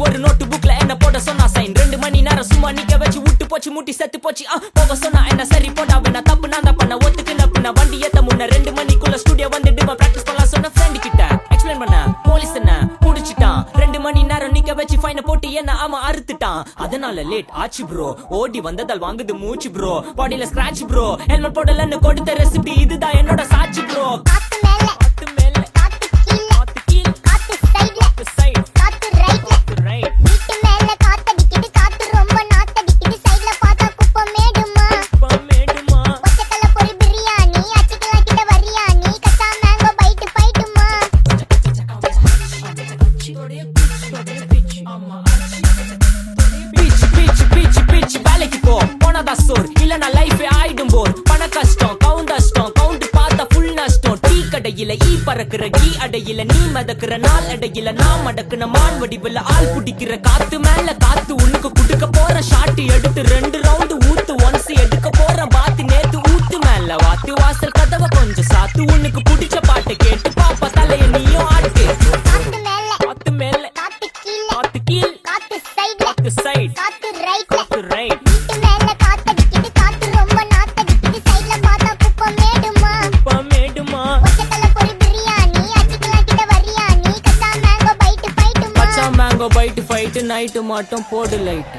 ஒரு நோட்டு புக்ல என்ன போட சொன்னா சைன் 2 மணி நேரம் சும்மா நிக்க வச்சு விட்டு போச்சு முட்டி செத்து போச்சு போக சொன்னா என்ன சரி போடா வேணா தப்பு நான் தான் பண்ண ஒத்துக்கு நப்புன வண்டி ஏத்த முன்ன 2 மணிக்குள்ள ஸ்டுடியோ வந்துட்டு பிராக்டிஸ் பண்ணலாம் சொன்ன ஃப்ரெண்ட் கிட்ட எக்ஸ்பிளைன் பண்ண போலீஸ் என்ன புடிச்சிட்டான் 2 மணி நேரம் நிக்க வச்சு ஃபைன போட்டு என்ன அவன் அறுத்துட்டான் அதனால லேட் ஆச்சு ப்ரோ ஓடி வந்ததால் வாங்குது மூச்சு ப்ரோ பாடியில ஸ்கிராட்ச் ப்ரோ ஹெல்மெட் போடலன்னு கொடுத்த ரெசிபி இதுதான் என்னோட சாட்சி ப்ரோ வேலைக்கு போ போனதா சோர் இல்லனா லைஃபே ஆயிடும் போர் பண கஷ்டம் கவுண்ட் பார்த்தா ஃபுல் நஷ்டம் டீ கடையில ஈ பறக்குற டீ அடையில நீ மதக்குற நாள் அடையில நான் மடக்குன மான் வடிவுல ஆள் புடிக்கிற காத்து மேல காத்து உனக்கு குடுக்க போற ஷாட் எடுத்து 2 ரவுண்ட் ஊத்து ஒன்ஸ் எடுக்க போற பாத்து நேத்து ஊத்து மேல வாத்து வாசல் கதவை கொஞ்சம் சாத்து உனக்கு பிடிச்ச பாட்டை கேட்டு பாப்பா தலைய நீயும் ஆட்டு காத்து மேல காத்து கீழ் காத்து சைடு காத்து right mango byte fight night மட்டும் போடு லைட்